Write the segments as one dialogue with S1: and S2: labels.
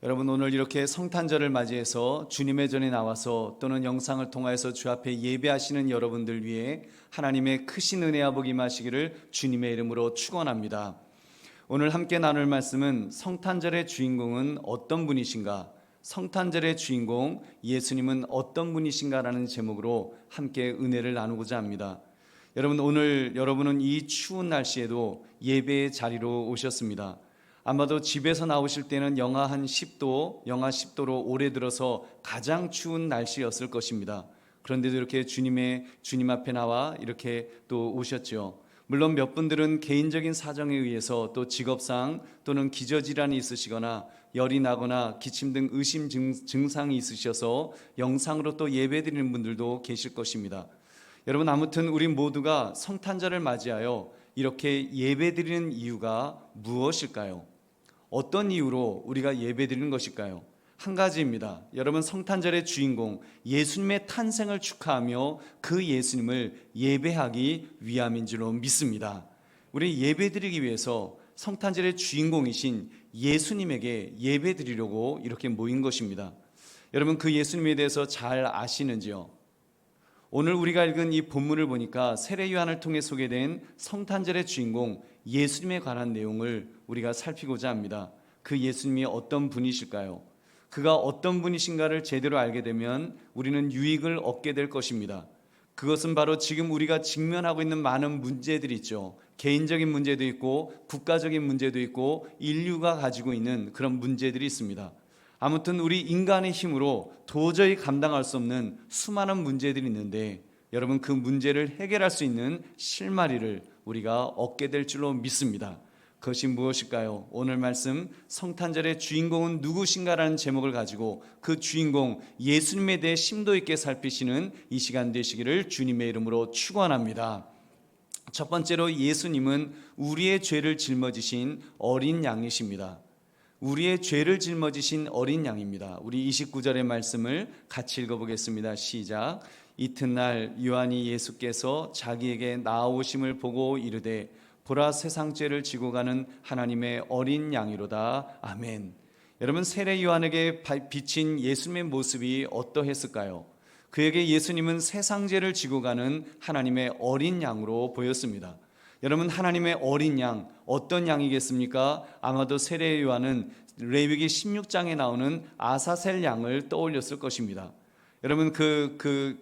S1: 여러분, 오늘 이렇게 성탄절을 맞이해서 주님의 전에 나와서 또는 영상을 통하여서 주 앞에 예배하시는 여러분들 위해 하나님의 크신 은혜와 복이 임하시기를 주님의 이름으로 축원합니다. 오늘 함께 나눌 말씀은 성탄절의 주인공은 어떤 분이신가? 성탄절의 주인공 예수님은 어떤 분이신가라는 제목으로 함께 은혜를 나누고자 합니다. 여러분, 오늘 여러분은 이 추운 날씨에도 예배의 자리로 오셨습니다. 아마도 집에서 나오실 때는 영하 한 10도, 영하 10도로 올해 들어서 가장 추운 날씨였을 것입니다. 그런데도 이렇게 주님 앞에 나와 이렇게 또 오셨죠. 물론 몇 분들은 개인적인 사정에 의해서 또 직업상 또는 기저질환이 있으시거나 열이 나거나 기침 등 의심 증상이 있으셔서 영상으로 또 예배드리는 분들도 계실 것입니다. 여러분, 아무튼 우리 모두가 성탄절을 맞이하여 이렇게 예배드리는 이유가 무엇일까요? 어떤 이유로 우리가 예배드리는 것일까요? 한 가지입니다. 여러분, 성탄절의 주인공 예수님의 탄생을 축하하며 그 예수님을 예배하기 위함인 줄로 믿습니다. 우리 예배드리기 위해서 성탄절의 주인공이신 예수님에게 예배드리려고 이렇게 모인 것입니다. 여러분, 그 예수님에 대해서 잘 아시는지요? 오늘 우리가 읽은 이 본문을 보니까 세례 요한을 통해 소개된 성탄절의 주인공 예수님에 관한 내용을 우리가 살피고자 합니다. 그 예수님이 어떤 분이실까요? 그가 어떤 분이신가를 제대로 알게 되면 우리는 유익을 얻게 될 것입니다. 그것은 바로 지금 우리가 직면하고 있는 많은 문제들이 있죠. 개인적인 문제도 있고 국가적인 문제도 있고 인류가 가지고 있는 그런 문제들이 있습니다. 아무튼 우리 인간의 힘으로 도저히 감당할 수 없는 수많은 문제들이 있는데 여러분, 그 문제를 해결할 수 있는 실마리를 우리가 얻게 될 줄로 믿습니다. 그것이 무엇일까요? 오늘 말씀 성탄절의 주인공은 누구신가라는 제목을 가지고 그 주인공 예수님에 대해 심도 있게 살피시는 이 시간 되시기를 주님의 이름으로 축원합니다. 첫 번째로 예수님은 우리의 죄를 짊어지신 어린 양이십니다. 우리의 죄를 짊어지신 어린 양입니다. 우리 29절의 말씀을 같이 읽어보겠습니다. 시작. 이튿날 요한이 예수께서 자기에게 나아오심을 보고 이르되 보라, 세상 죄를 지고 가는 하나님의 어린 양이로다. 아멘. 여러분, 세례 요한에게 비친 예수님의 모습이 어떠했을까요? 그에게 예수님은 세상 죄를 지고 가는 하나님의 어린 양으로 보였습니다. 여러분, 하나님의 어린 양, 어떤 양이겠습니까? 아마도 세례 요한은 레위기 16장에 나오는 아사셀 양을 떠올렸을 것입니다. 여러분, 그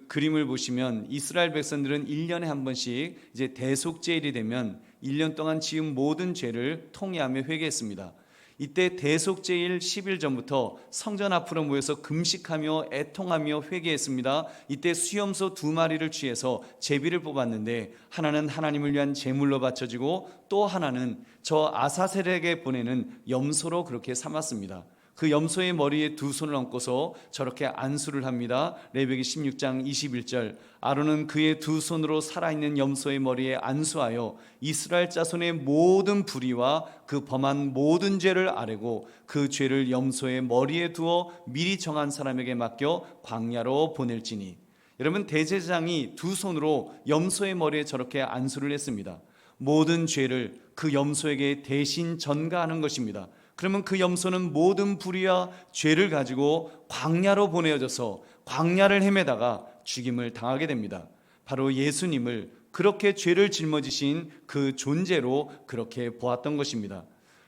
S1: 그림을 보시면 이스라엘 백성들은 1년에 한 번씩 이제 대속죄일이 되면 1년 동안 지은 모든 죄를 통회하며 회개했습니다. 이때 대속죄일 10일 전부터 성전 앞으로 모여서 금식하며 애통하며 회개했습니다. 이때 수염소 2마리를 취해서 제비를 뽑았는데 하나는 하나님을 위한 제물로 바쳐지고 또 하나는 저 아사셀에게 보내는 염소로 그렇게 삼았습니다. 그 염소의 머리에 2손을 얹고서 저렇게 안수를 합니다. 레위기 16장 21절, 아론은 그의 2손으로 살아있는 염소의 머리에 안수하여 이스라엘 자손의 모든 불의와 그 범한 모든 죄를 아뢰고 그 죄를 염소의 머리에 두어 미리 정한 사람에게 맡겨 광야로 보낼지니. 여러분, 대제사장이 2손으로 염소의 머리에 저렇게 안수를 했습니다. 모든 죄를 그 염소에게 대신 전가하는 것입니다. 그러면 그 염소는 모든 불의와 죄를 가지고 광야로 보내어져서 광야를 헤매다가 죽임을 당하게 됩니다. 바로 예수님을 그렇게 죄를 짊어지신 그 존재로 그렇게 보았던 것입니다.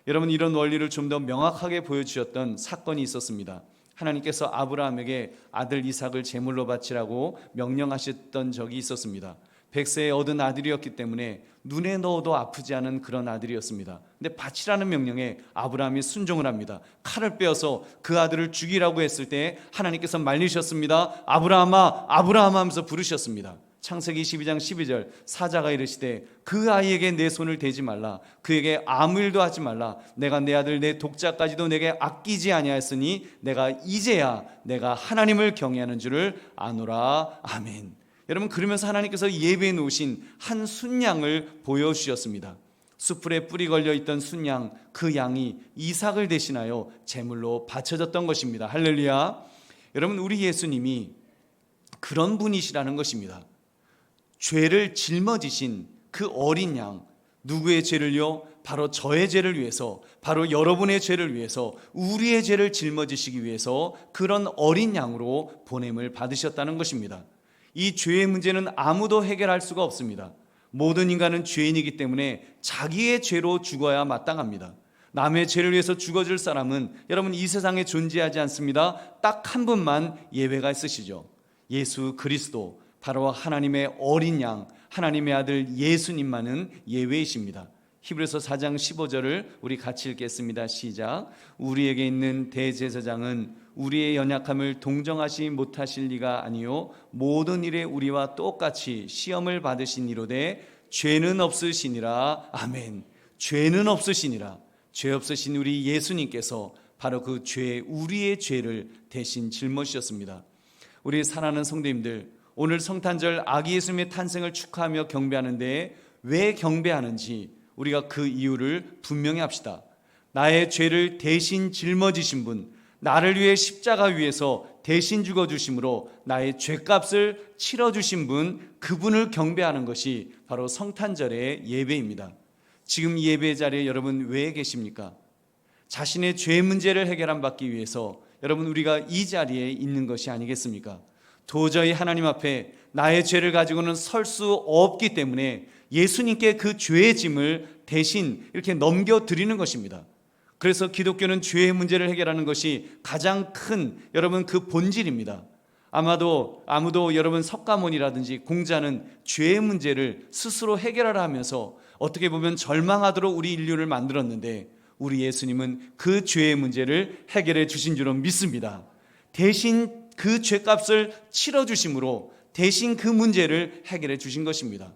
S1: 여러분, 이런 원리를 좀 더 명확하게 보여주셨던 사건이 있었습니다. 하나님께서 아브라함에게 아들 이삭을 제물로 바치라고 명령하셨던 적이 있었습니다. 100세에 얻은 아들이었기 때문에 눈에 넣어도 아프지 않은 그런 아들이었습니다. 근데 바치라는 명령에 아브라함이 순종을 합니다. 칼을 빼어서 그 아들을 죽이라고 했을 때 하나님께서 말리셨습니다. 아브라함아, 아브라함 하면서 부르셨습니다. 창세기 22장 12절, 사자가 이르시되 그 아이에게 내 손을 대지 말라, 그에게 아무 일도 하지 말라. 내가 내 아들 내 독자까지도 내게 아끼지 아니하였으니 내가 이제야 내가 하나님을 경외하는 줄을 아노라. 아멘. 여러분, 그러면서 하나님께서 예배해 놓으신 한 순양을 보여주셨습니다. 숯불에 뿔이 걸려있던 순양, 그 양이 이삭을 대신하여 제물로 바쳐졌던 것입니다. 할렐루야. 여러분, 우리 예수님이 그런 분이시라는 것입니다. 죄를 짊어지신 그 어린 양, 누구의 죄를요? 바로 저의 죄를 위해서, 바로 여러분의 죄를 위해서, 우리의 죄를 짊어지시기 위해서 그런 어린 양으로 보냄을 받으셨다는 것입니다. 이 죄의 문제는 아무도 해결할 수가 없습니다. 모든 인간은 죄인이기 때문에 자기의 죄로 죽어야 마땅합니다. 남의 죄를 위해서 죽어줄 사람은 여러분 이 세상에 존재하지 않습니다. 딱 한 분만 예외가 있으시죠. 예수 그리스도, 바로 하나님의 어린 양, 하나님의 아들 예수님만은 예외이십니다. 히브리서 4장 15절을 우리 같이 읽겠습니다. 시작. 우리에게 있는 대제사장은 우리의 연약함을 동정하지 못하실 리가 아니요 모든 일에 우리와 똑같이 시험을 받으신 이로되 죄는 없으시니라. 아멘. 죄는 없으시니라. 죄 없으신 우리 예수님께서 바로 그 죄, 우리의 죄를 대신 짊어지셨습니다. 우리 사랑하는 성도님들, 오늘 성탄절 아기 예수님의 탄생을 축하하며 경배하는데 왜 경배하는지 우리가 그 이유를 분명히 합시다. 나의 죄를 대신 짊어지신 분, 나를 위해 십자가 위에서 대신 죽어주심으로 나의 죄값을 치러주신 분, 그분을 경배하는 것이 바로 성탄절의 예배입니다. 지금 이 예배 자리에 여러분 왜 계십니까? 자신의 죄 문제를 해결받기 위해서 여러분 우리가 이 자리에 있는 것이 아니겠습니까? 도저히 하나님 앞에 나의 죄를 가지고는 설 수 없기 때문에 예수님께 그 죄의 짐을 대신 이렇게 넘겨드리는 것입니다. 그래서 기독교는 죄의 문제를 해결하는 것이 가장 큰 여러분 그 본질입니다. 아무도 여러분 석가모니라든지 공자는 죄의 문제를 스스로 해결하라 하면서 어떻게 보면 절망하도록 우리 인류를 만들었는데 우리 예수님은 그 죄의 문제를 해결해 주신 줄로 믿습니다. 대신 그 죄값을 치러주심으로 대신 그 문제를 해결해 주신 것입니다.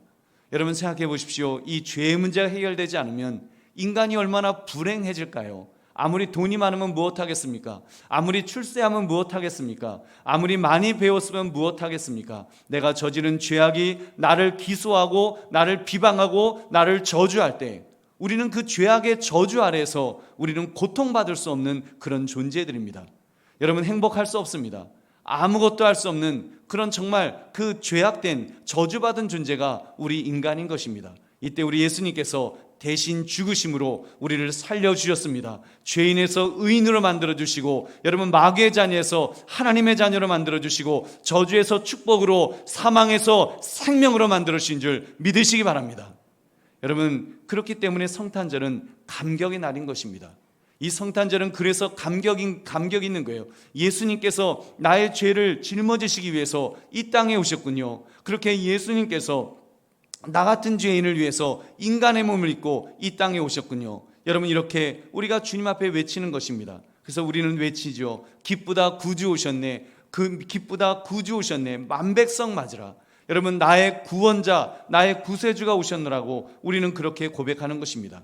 S1: 여러분 생각해 보십시오. 이 죄의 문제가 해결되지 않으면 인간이 얼마나 불행해질까요? 아무리 돈이 많으면 무엇하겠습니까? 아무리 출세하면 무엇하겠습니까? 아무리 많이 배웠으면 무엇하겠습니까? 내가 저지른 죄악이 나를 기소하고 나를 비방하고 나를 저주할 때 우리는 그 죄악의 저주 아래에서 우리는 고통받을 수 없는 그런 존재들입니다. 여러분 행복할 수 없습니다. 아무것도 할 수 없는 그런 정말 그 죄악된 저주받은 존재가 우리 인간인 것입니다. 이때 우리 예수님께서 대신 죽으심으로 우리를 살려주셨습니다. 죄인에서 의인으로 만들어주시고 여러분 마귀의 자녀에서 하나님의 자녀로 만들어주시고 저주에서 축복으로 사망에서 생명으로 만들어주신 줄 믿으시기 바랍니다. 여러분 그렇기 때문에 성탄절은 감격의 날인 것입니다. 이 성탄절은 그래서 감격 있는 거예요. 예수님께서 나의 죄를 짊어지시기 위해서 이 땅에 오셨군요. 그렇게 예수님께서 나 같은 죄인을 위해서 인간의 몸을 입고 이 땅에 오셨군요. 여러분 이렇게 우리가 주님 앞에 외치는 것입니다. 그래서 우리는 외치죠. 기쁘다 구주 오셨네. 기쁘다 구주 오셨네. 만백성 맞으라. 여러분 나의 구원자, 나의 구세주가 오셨노라고 우리는 그렇게 고백하는 것입니다.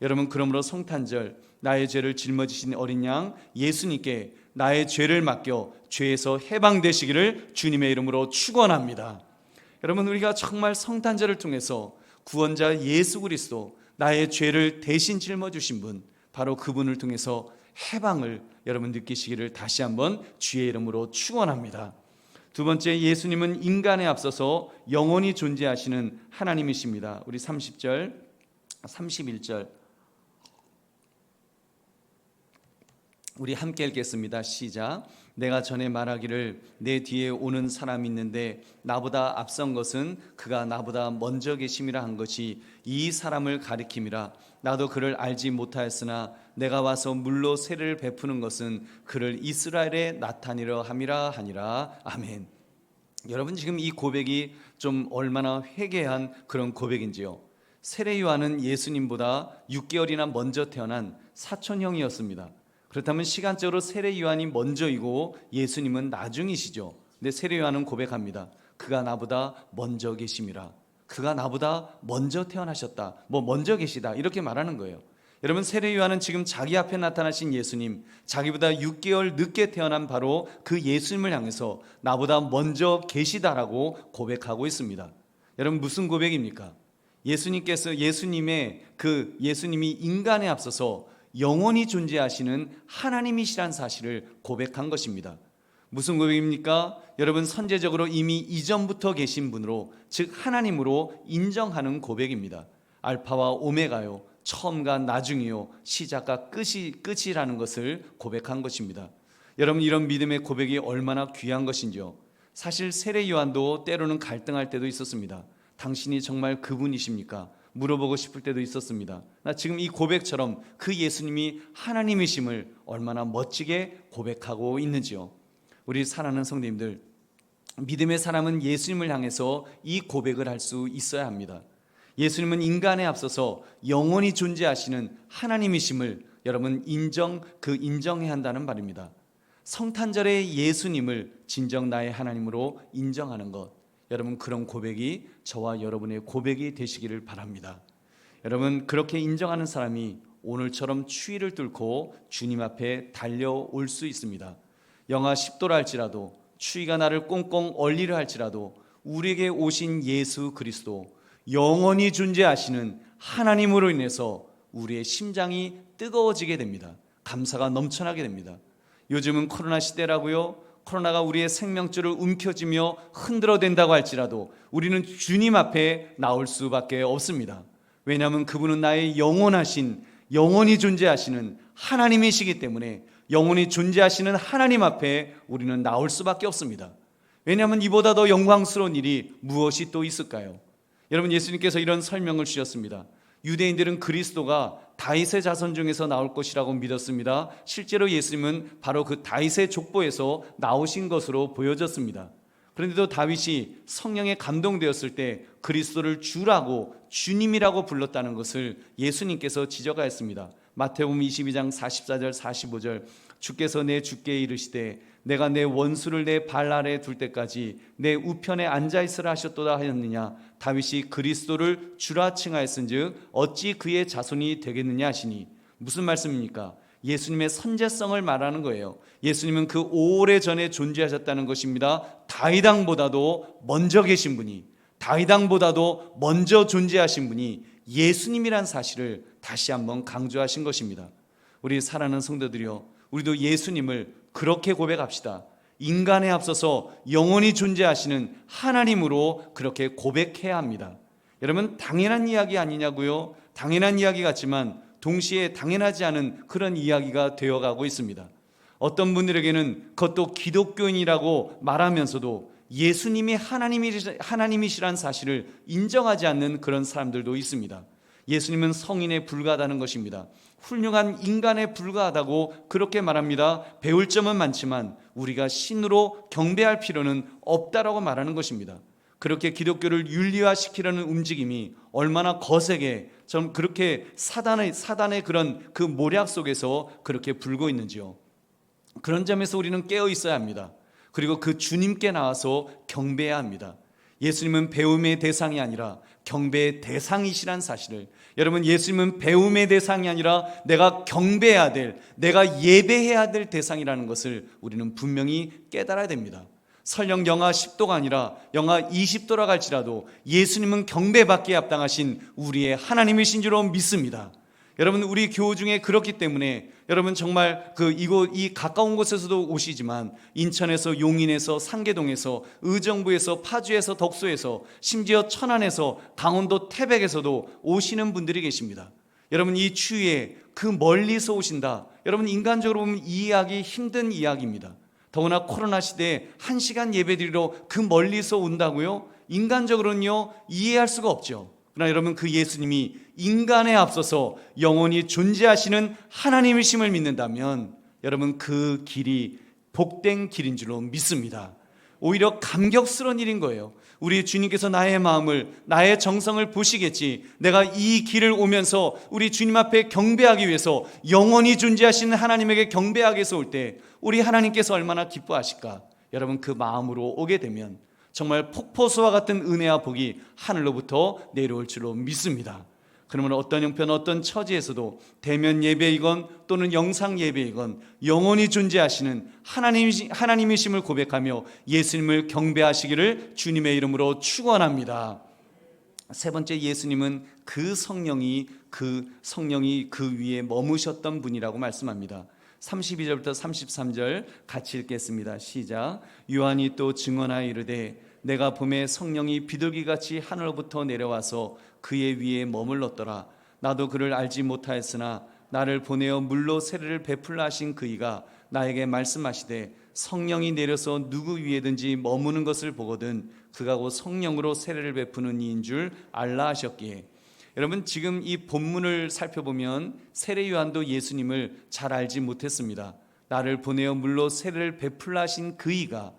S1: 여러분 그러므로 성탄절 나의 죄를 짊어지신 어린 양 예수님께 나의 죄를 맡겨 죄에서 해방되시기를 주님의 이름으로 축원합니다. 여러분 우리가 정말 성탄절을 통해서 구원자 예수 그리스도 나의 죄를 대신 짊어주신 분 바로 그분을 통해서 해방을 여러분 느끼시기를 다시 한번 주의 이름으로 축원합니다. 두 번째 예수님은 인간에 앞서서 영원히 존재하시는 하나님이십니다. 우리 30절 31절 우리 함께 읽겠습니다. 시작. 내가 전에 말하기를 내 뒤에 오는 사람이 있는데 나보다 앞선 것은 그가 나보다 먼저 계심이라 한 것이 이 사람을 가리킴이라. 나도 그를 알지 못하였으나 내가 와서 물로 세례를 베푸는 것은 그를 이스라엘에 나타내려 함이라 하니라. 아멘. 여러분 지금 이 고백이 좀 얼마나 회개한 그런 고백인지요. 세례 요한은 예수님보다 6개월이나 먼저 태어난 사촌형이었습니다. 그렇다면 시간적으로 세례 요한이 먼저이고 예수님은 나중이시죠. 근데 세례 요한은 고백합니다. 그가 나보다 먼저 계심이라. 그가 나보다 먼저 태어나셨다. 먼저 계시다. 이렇게 말하는 거예요. 여러분 세례 요한은 지금 자기 앞에 나타나신 예수님, 자기보다 6개월 늦게 태어난 바로 그 예수님을 향해서 나보다 먼저 계시다라고 고백하고 있습니다. 여러분 무슨 고백입니까? 예수님이 인간에 앞서서 영원히 존재하시는 하나님이시란 사실을 고백한 것입니다. 무슨 고백입니까? 여러분 선제적으로 이미 이전부터 계신 분으로 즉 하나님으로 인정하는 고백입니다. 알파와 오메가요 처음과 나중이요 시작과 끝이라는 것을 고백한 것입니다. 여러분, 이런 믿음의 고백이 얼마나 귀한 것인지요. 사실 세례 요한도 때로는 갈등할 때도 있었습니다. 당신이 정말 그분이십니까? 물어보고 싶을 때도 있었습니다. 나 지금 이 고백처럼 그 예수님이 하나님이심을 얼마나 멋지게 고백하고 있는지요. 우리 사랑하는 성도님들, 믿음의 사람은 예수님을 향해서 이 고백을 할 수 있어야 합니다. 예수님은 인간에 앞서서 영원히 존재하시는 하나님이심을 여러분 인정해야 한다는 말입니다. 성탄절에 예수님을 진정 나의 하나님으로 인정하는 것, 여러분 그런 고백이 저와 여러분의 고백이 되시기를 바랍니다. 여러분, 그렇게 인정하는 사람이 오늘처럼 추위를 뚫고 주님 앞에 달려올 수 있습니다. 영하 10도라 할지라도, 추위가 나를 꽁꽁 얼리려 할지라도 우리에게 오신 예수 그리스도, 영원히 존재하시는 하나님으로 인해서 우리의 심장이 뜨거워지게 됩니다. 감사가 넘쳐나게 됩니다. 요즘은 코로나 시대라고요. 코로나가 우리의 생명줄을 움켜쥐며 흔들어댄다고 할지라도 우리는 주님 앞에 나올 수밖에 없습니다. 왜냐하면 그분은 나의 영원히 존재하시는 하나님이시기 때문에 영원히 존재하시는 하나님 앞에 우리는 나올 수밖에 없습니다. 왜냐하면 이보다 더 영광스러운 일이 무엇이 또 있을까요? 여러분, 예수님께서 이런 설명을 주셨습니다. 유대인들은 그리스도가 다윗의 자손 중에서 나올 것이라고 믿었습니다. 실제로 예수님은 바로 그 다윗의 족보에서 나오신 것으로 보여졌습니다. 그런데도 다윗이 성령에 감동되었을 때 그리스도를 주라고, 주님이라고 불렀다는 것을 예수님께서 지적하였습니다. 마태복음 22장 44절 45절, 주께서 내 주께 이르시되 내가 내 원수를 내 발 아래 둘 때까지 내 우편에 앉아있으라 하셨도다 하였느냐. 다윗이 그리스도를 주라 칭하였은즉 어찌 그의 자손이 되겠느냐 하시니. 무슨 말씀입니까? 예수님의 선제성을 말하는 거예요. 예수님은 그 오래전에 존재하셨다는 것입니다. 다윗 왕보다도 먼저 계신 분이, 다윗 왕보다도 먼저 존재하신 분이 예수님이란 사실을 다시 한번 강조하신 것입니다. 우리 사랑하는 성도들이요, 우리도 예수님을 그렇게 고백합시다. 인간에 앞서서 영원히 존재하시는 하나님으로 그렇게 고백해야 합니다. 여러분, 당연한 이야기 아니냐고요? 당연한 이야기 같지만 동시에 당연하지 않은 그런 이야기가 되어가고 있습니다. 어떤 분들에게는 그것도 기독교인이라고 말하면서도 예수님이 하나님이시란 사실을 인정하지 않는 그런 사람들도 있습니다. 예수님은 성인에 불과하다는 것입니다. 훌륭한 인간에 불과하다고 그렇게 말합니다. 배울 점은 많지만 우리가 신으로 경배할 필요는 없다라고 말하는 것입니다. 그렇게 기독교를 윤리화시키려는 움직임이 얼마나 거세게, 전 그렇게 사단의 그런 그 모략 속에서 그렇게 불고 있는지요. 그런 점에서 우리는 깨어 있어야 합니다. 그리고 그 주님께 나와서 경배해야 합니다. 예수님은 배움의 대상이 아니라 경배의 대상이시란 사실을, 여러분, 예수님은 배움의 대상이 아니라 내가 경배해야 될, 내가 예배해야 될 대상이라는 것을 우리는 분명히 깨달아야 됩니다. 설령 영하 10도가 아니라 영하 20도라 할지라도 예수님은 경배받기에 합당하신 우리의 하나님이신 줄로 믿습니다. 여러분, 우리 교우 중에 그렇기 때문에 여러분 정말 이 가까운 곳에서도 오시지만 인천에서, 용인에서, 상계동에서, 의정부에서, 파주에서, 덕소에서, 심지어 천안에서, 강원도 태백에서도 오시는 분들이 계십니다. 여러분, 이 추위에 그 멀리서 오신다. 여러분, 인간적으로 보면 이해하기 힘든 이야기입니다. 더구나 코로나 시대에 1시간 예배드리러 그 멀리서 온다고요? 인간적으로는요 이해할 수가 없죠. 그러나 여러분, 그 예수님이 인간에 앞서서 영원히 존재하시는 하나님이심을 믿는다면 여러분, 그 길이 복된 길인 줄로 믿습니다. 오히려 감격스러운 일인 거예요. 우리 주님께서 나의 마음을, 나의 정성을 보시겠지. 내가 이 길을 오면서 우리 주님 앞에 경배하기 위해서, 영원히 존재하시는 하나님에게 경배하기 위해서 올 때 우리 하나님께서 얼마나 기뻐하실까. 여러분, 그 마음으로 오게 되면 정말 폭포수와 같은 은혜와 복이 하늘로부터 내려올 줄로 믿습니다. 그러면 어떤 형편, 어떤 처지에서도 대면 예배이건 또는 영상 예배이건 영원히 존재하시는 하나님이심을 고백하며 예수님을 경배하시기를 주님의 이름으로 축원합니다. 세 번째, 예수님은 그 성령이 그 위에 머무셨던 분이라고 말씀합니다. 32절부터 33절 같이 읽겠습니다. 시작. 요한이 또 증언하여 이르되 내가 봄에 성령이 비둘기같이 하늘로부터 내려와서 그의 위에 머물렀더라. 나도 그를 알지 못하였으나 나를 보내어 물로 세례를 베풀라 하신 그이가 나에게 말씀하시되 성령이 내려서 누구 위에든지 머무는 것을 보거든 그가 곧 성령으로 세례를 베푸는 이인 줄 알라 하셨기에. 여러분, 지금 이 본문을 살펴보면 세례 요한도 예수님을 잘 알지 못했습니다. 나를 보내어 물로 세례를 베풀라 하신 그이가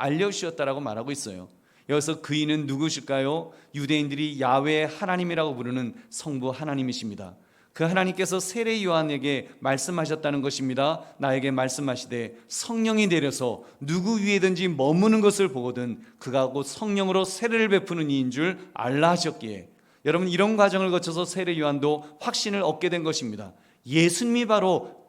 S1: 알려주셨다라고 말하고 있어요. 여기서 그이는 누구실까요? 유대인들이 야훼 하나님이라고 부르는 성부 하나님이십니다. 그 하나님께서 세례 요한에게 말씀하셨다는 것입니다. 나에게 말씀하시되 성령이 내려서 누구 위에든지 머무는 것을 보거든 그가 곧 성령으로 세례를 베푸는 이인 줄 알라 하셨기에. 여러분, 이런 과정을 거쳐서 세례 요한도 확신을 얻게 된 것입니다. 예수님이 바로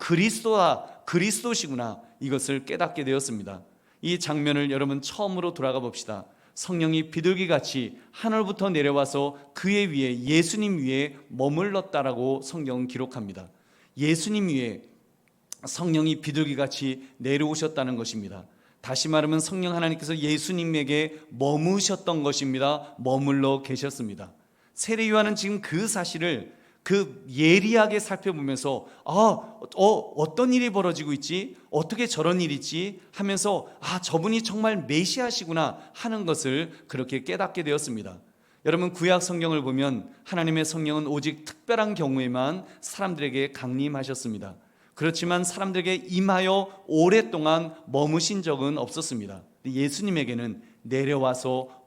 S1: 그리스도시구나, 이것을 깨닫게 되었습니다. 이 장면을 여러분 처음으로 돌아가 봅시다. 성령이 비둘기같이 하늘부터 내려와서 그의 위에, 예수님 위에 머물렀다라고 성경은 기록합니다. 예수님 위에 성령이 비둘기같이 내려오셨다는 것입니다. 다시 말하면 성령 하나님께서 예수님에게 머무셨던 것입니다. 머물러 계셨습니다. 세례 요한은 지금 그 사실을 예리하게 살펴보면서 어떤 일이 벌어지고 있지? 어떻게 저런 일이 있지? 하면서 저분이 정말 메시아시구나 하는 것을 그렇게 깨닫게 되었습니다. 여러분, 구약 성경을 보면 하나님의 성령은 오직 특별한 경우에만 사람들에게 강림하셨습니다. 그렇지만 사람들에게 임하여 오랫동안 머무신 적은 없었습니다. 예수님에게는 내려와서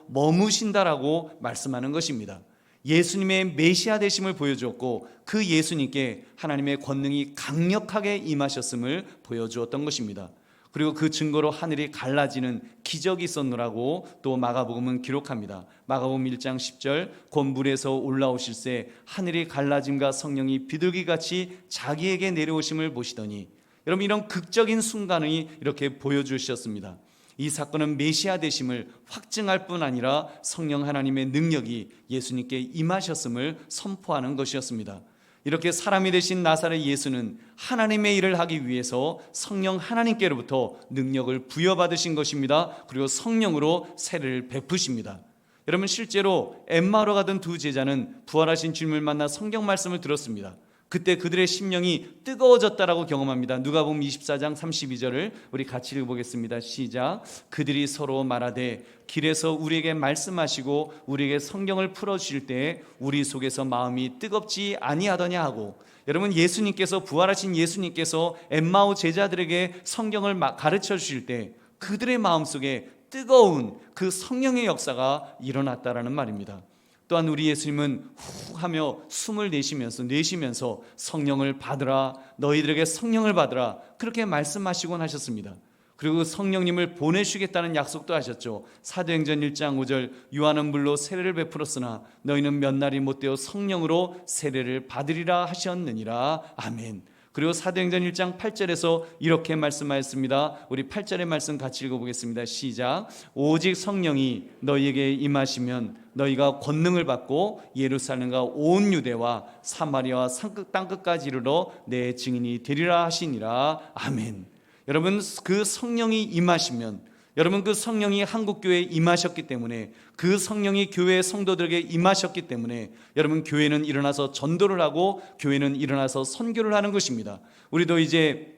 S1: 머무신다라고 말씀하는 것입니다. 예수님의 메시아 되심을 보여주었고 그 예수님께 하나님의 권능이 강력하게 임하셨음을 보여주었던 것입니다. 그리고 그 증거로 하늘이 갈라지는 기적이 있었노라고 또 마가복음은 기록합니다. 마가복음 1장 10절 곧 물에서 올라오실새 하늘이 갈라짐과 성령이 비둘기같이 자기에게 내려오심을 보시더니. 여러분, 이런 극적인 순간이 이렇게 보여주셨습니다. 이 사건은 메시아 되심을 확증할 뿐 아니라 성령 하나님의 능력이 예수님께 임하셨음을 선포하는 것이었습니다. 이렇게 사람이 되신 나사렛 예수는 하나님의 일을 하기 위해서 성령 하나님께로부터 능력을 부여받으신 것입니다. 그리고 성령으로 세례를 베푸십니다. 여러분, 실제로 엠마오로 가던 두 제자는 부활하신 주님을 만나 성경 말씀을 들었습니다. 그때 그들의 심령이 뜨거워졌다라고 경험합니다. 누가복음 24장 32절을 우리 같이 읽어보겠습니다. 시작. 그들이 서로 말하되 길에서 우리에게 말씀하시고 우리에게 성경을 풀어주실 때 우리 속에서 마음이 뜨겁지 아니하더냐 하고. 여러분, 예수님께서, 부활하신 예수님께서 엠마오 제자들에게 성경을 가르쳐 주실 때 그들의 마음속에 뜨거운 그 성령의 역사가 일어났다라는 말입니다. 또한 우리 예수님은 후 하며 숨을 내쉬면서 성령을 받으라, 너희들에게 성령을 받으라, 그렇게 말씀하시곤 하셨습니다. 그리고 성령님을 보내주시겠다는 약속도 하셨죠. 사도행전 1장 5절 요한은 물로 세례를 베풀었으나 너희는 몇 날이 못되어 성령으로 세례를 받으리라 하셨느니라. 아멘. 그리고 사도행전 1장 8절에서 이렇게 말씀하였습니다. 우리 8절의 말씀 같이 읽어보겠습니다. 시작. 오직 성령이 너희에게 임하시면 너희가 권능을 받고 예루살렘과 온 유대와 사마리아와 땅끝까지 이르러 내 증인이 되리라 하시니라. 아멘. 여러분, 그 성령이 임하시면, 여러분, 그 성령이 한국교회에 임하셨기 때문에, 그 성령이 교회의 성도들에게 임하셨기 때문에 여러분, 교회는 일어나서 전도를 하고 교회는 일어나서 선교를 하는 것입니다. 우리도 이제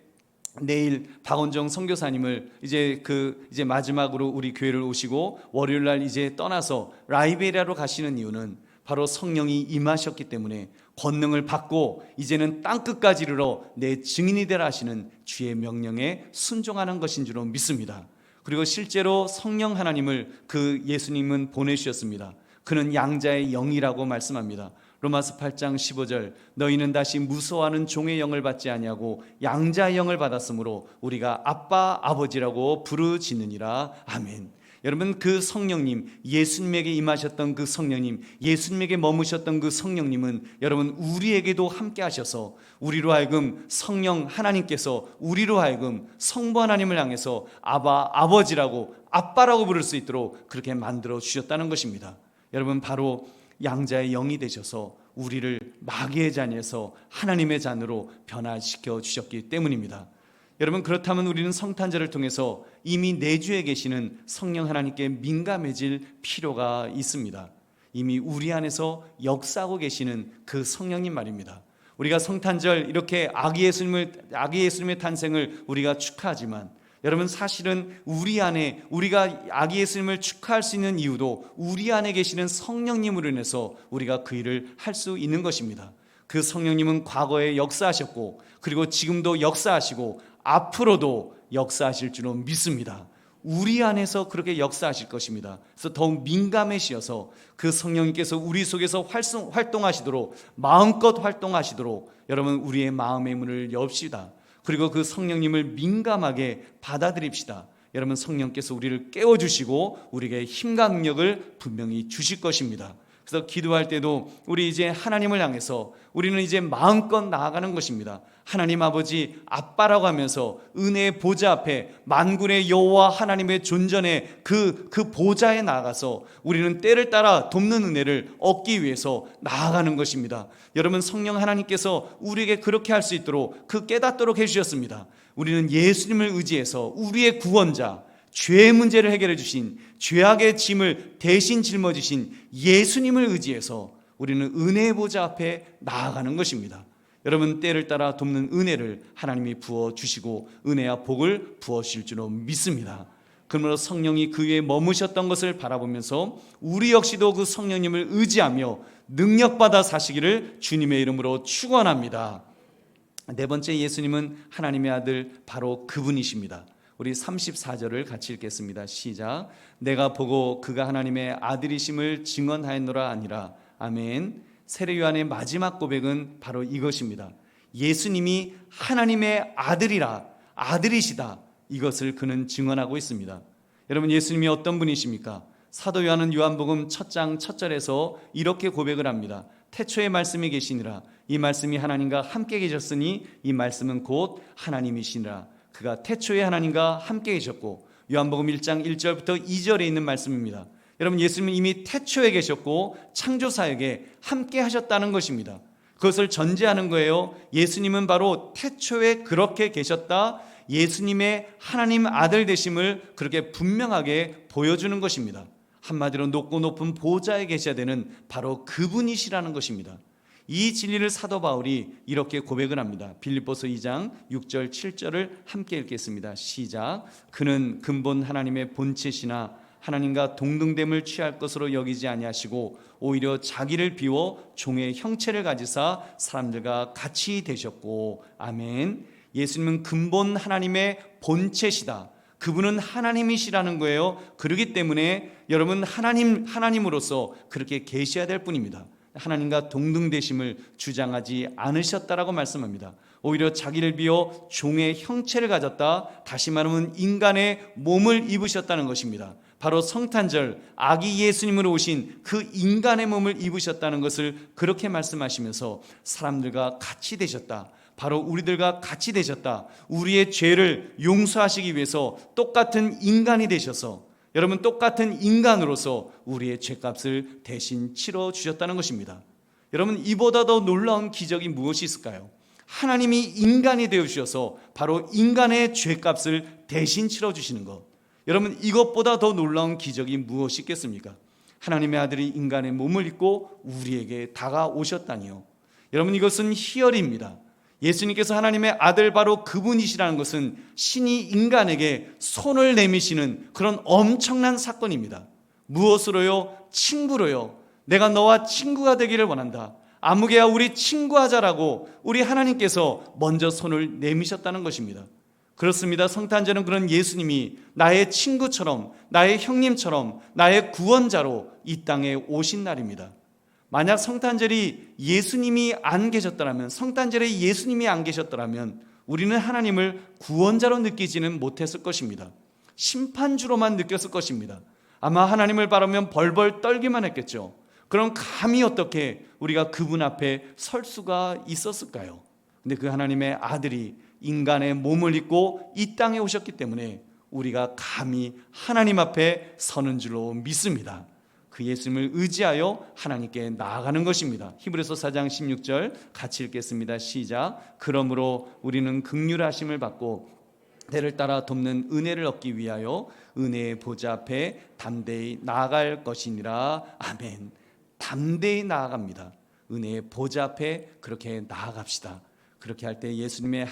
S1: 내일 박원정 선교사님을 이제 마지막으로 우리 교회를 오시고 월요일 날 이제 떠나서 라이베리아로 가시는 이유는 바로 성령이 임하셨기 때문에 권능을 받고 이제는 땅끝까지 이르러 내 증인이 되라 하시는 주의 명령에 순종하는 것인 줄로 믿습니다. 그리고 실제로 성령 하나님을 그 예수님은 보내주셨습니다. 그는 양자의 영이라고 말씀합니다. 로마서 8장 15절 너희는 다시 무서워하는 종의 영을 받지 아니하고 양자의 영을 받았으므로 우리가 아빠 아버지라고 부르짖느니라. 아멘. 여러분, 그 성령님, 예수님에게 임하셨던 그 성령님, 예수님에게 머무셨던 그 성령님은 여러분 우리에게도 함께 하셔서 우리로 하여금 성령 하나님께서 우리로 하여금 성부 하나님을 향해서 아버지라고, 아빠라고 부를 수 있도록 그렇게 만들어 주셨다는 것입니다. 여러분, 바로 양자의 영이 되셔서 우리를 마귀의 자녀에서 하나님의 자녀로 변화시켜 주셨기 때문입니다. 여러분, 그렇다면 우리는 성탄절을 통해서 이미 내주에 계시는 성령 하나님께 민감해질 필요가 있습니다. 이미 우리 안에서 역사하고 계시는 그 성령님 말입니다. 우리가 성탄절 이렇게 아기 예수님의 탄생을 우리가 축하하지만 여러분, 사실은 우리 안에, 우리가 아기 예수님을 축하할 수 있는 이유도 우리 안에 계시는 성령님으로 인해서 우리가 그 일을 할 수 있는 것입니다. 그 성령님은 과거에 역사하셨고, 그리고 지금도 역사하시고 앞으로도 역사하실 줄로 믿습니다. 우리 안에서 그렇게 역사하실 것입니다. 그래서 더욱 민감해지어서 그 성령님께서 우리 속에서 활동하시도록, 마음껏 활동하시도록 여러분, 우리의 마음의 문을 엽시다. 그리고 그 성령님을 민감하게 받아들입시다. 여러분, 성령께서 우리를 깨워주시고 우리에게 힘과 능력을 분명히 주실 것입니다. 그래서 기도할 때도 우리 이제 하나님을 향해서 우리는 이제 마음껏 나아가는 것입니다. 하나님 아버지, 아빠라고 하면서 은혜의 보좌 앞에, 만군의 여호와 하나님의 존전에 그 보좌에 나아가서 우리는 때를 따라 돕는 은혜를 얻기 위해서 나아가는 것입니다. 여러분, 성령 하나님께서 우리에게 그렇게 할 수 있도록 깨닫도록 해주셨습니다. 우리는 예수님을 의지해서 우리의 구원자, 죄의 문제를 해결해 주신, 죄악의 짐을 대신 짊어지신 예수님을 의지해서 우리는 은혜의 보좌 앞에 나아가는 것입니다. 여러분, 때를 따라 돕는 은혜를 하나님이 부어주시고 은혜와 복을 부어주실 줄로 믿습니다. 그러므로 성령이 그 위에 머무셨던 것을 바라보면서 우리 역시도 그 성령님을 의지하며 능력받아 사시기를 주님의 이름으로 축원합니다. 네 번째, 예수님은 하나님의 아들, 바로 그분이십니다. 우리 34절을 같이 읽겠습니다. 시작. 내가 보고 그가 하나님의 아들이심을 증언하였노라 아니라. 아멘. 세례 요한의 마지막 고백은 바로 이것입니다. 예수님이 하나님의 아들이라, 아들이시다, 이것을 그는 증언하고 있습니다. 여러분, 예수님이 어떤 분이십니까? 사도 요한은 요한복음 1장 1절에서 이렇게 고백을 합니다. 태초에 말씀이 계시니라. 이 말씀이 하나님과 함께 계셨으니 이 말씀은 곧 하나님이시니라. 그가 태초에 하나님과 함께 계셨고, 요한복음 1장 1절부터 2절에 있는 말씀입니다. 여러분, 예수님은 이미 태초에 계셨고 창조사역에 함께 하셨다는 것입니다. 그것을 전제하는 거예요. 예수님은 바로 태초에 그렇게 계셨다, 예수님의 하나님 아들 되심을 그렇게 분명하게 보여주는 것입니다. 한마디로 높고 높은 보좌에 계셔야 되는 바로 그분이시라는 것입니다. 이 진리를 사도 바울이 이렇게 고백을 합니다. 빌립보서 2장 6절 7절을 함께 읽겠습니다. 시작. 그는 근본 하나님의 본체시나 하나님과 동등됨을 취할 것으로 여기지 아니하시고 오히려 자기를 비워 종의 형체를 가지사 사람들과 같이 되셨고. 아멘. 예수님은 근본 하나님의 본체시다. 그분은 하나님이시라는 거예요. 그렇기 때문에 여러분, 하나님으로서 그렇게 계셔야 될 뿐입니다. 하나님과 동등되심을 주장하지 않으셨다라고 말씀합니다. 오히려 자기를 비워 종의 형체를 가졌다, 다시 말하면 인간의 몸을 입으셨다는 것입니다. 바로 성탄절 아기 예수님으로 오신 그 인간의 몸을 입으셨다는 것을 그렇게 말씀하시면서 사람들과 같이 되셨다, 바로 우리들과 같이 되셨다, 우리의 죄를 용서하시기 위해서 똑같은 인간이 되셔서 여러분, 똑같은 인간으로서 우리의 죄값을 대신 치러주셨다는 것입니다. 여러분, 이보다 더 놀라운 기적이 무엇이 있을까요? 하나님이 인간이 되어주셔서 바로 인간의 죄값을 대신 치러주시는 것. 여러분, 이것보다 더 놀라운 기적이 무엇이 있겠습니까? 하나님의 아들이 인간의 몸을 입고 우리에게 다가오셨다니요. 여러분, 이것은 희열입니다. 예수님께서 하나님의 아들, 바로 그분이시라는 것은 신이 인간에게 손을 내미시는 그런 엄청난 사건입니다. 무엇으로요? 친구로요. 내가 너와 친구가 되기를 원한다. 아무개야 우리 친구하자라고 우리 하나님께서 먼저 손을 내미셨다는 것입니다. 그렇습니다. 성탄절은 그런 예수님이 나의 친구처럼, 나의 형님처럼, 나의 구원자로 이 땅에 오신 날입니다. 만약 성탄절이 예수님이 안 계셨더라면, 성탄절에 예수님이 안 계셨더라면 우리는 하나님을 구원자로 느끼지는 못했을 것입니다. 심판주로만 느꼈을 것입니다. 아마 하나님을 바라면 벌벌 떨기만 했겠죠. 그럼 감히 어떻게 우리가 그분 앞에 설 수가 있었을까요? 근데 그 하나님의 아들이 인간의 몸을 입고 이 땅에 오셨기 때문에 우리가 감히 하나님 앞에 서는 줄로 믿습니다. 그 예수님을 의지하여 하나님께 나아가는 것입니다. 히브리서 4장 16절 같이 읽겠습니다. 시작. 그러므로 우리는 긍휼하심을 받고 때를 따라 돕는 은혜를 얻기 위하여 은혜의 보좌 앞에 담대히 나아갈 것이니라. 아멘. 담대히 나아갑니다. 은혜의 보좌 앞에 그렇게 나아갑시다. 그렇게 할 때 예수님은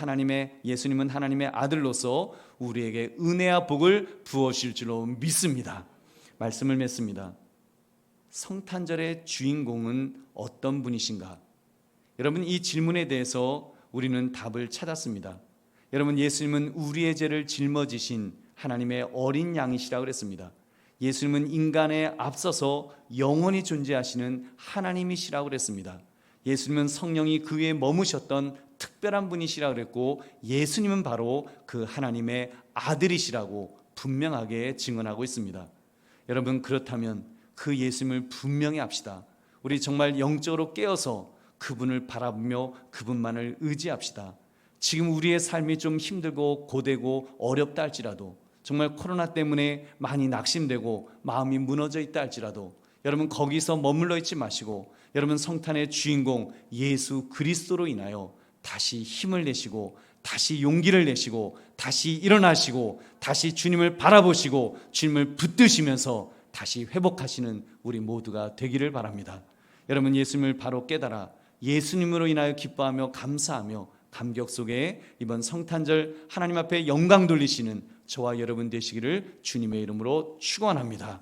S1: 하나님의 아들로서 우리에게 은혜와 복을 부어실 줄로 믿습니다. 말씀을 맺습니다. 성탄절의 주인공은 어떤 분이신가? 여러분, 이 질문에 대해서 우리는 답을 찾았습니다. 여러분, 예수님은 우리의 죄를 짊어지신 하나님의 어린 양이시라고 그랬습니다. 예수님은 인간에 앞서서 영원히 존재하시는 하나님이시라고 그랬습니다. 예수님은 성령이 그 위에 머무셨던 특별한 분이시라고 그랬고, 예수님은 바로 그 하나님의 아들이시라고 분명하게 증언하고 있습니다. 여러분, 그렇다면 그 예수님을 분명히 합시다. 우리 정말 영적으로 깨어서 그분을 바라보며 그분만을 의지합시다. 지금 우리의 삶이 좀 힘들고 고되고 어렵다 할지라도, 정말 코로나 때문에 많이 낙심되고 마음이 무너져 있다 할지라도, 여러분 거기서 머물러 있지 마시고, 여러분 성탄의 주인공 예수 그리스도로 인하여 다시 힘을 내시고, 다시 용기를 내시고, 다시 일어나시고, 다시 주님을 바라보시고 주님을 붙드시면서 다시 회복하시는 우리 모두가 되기를 바랍니다. 여러분, 예수님을 바로 깨달아 예수님으로 인하여 기뻐하며 감사하며 감격 속에 이번 성탄절 하나님 앞에 영광 돌리시는 저와 여러분 되시기를 주님의 이름으로 축원합니다.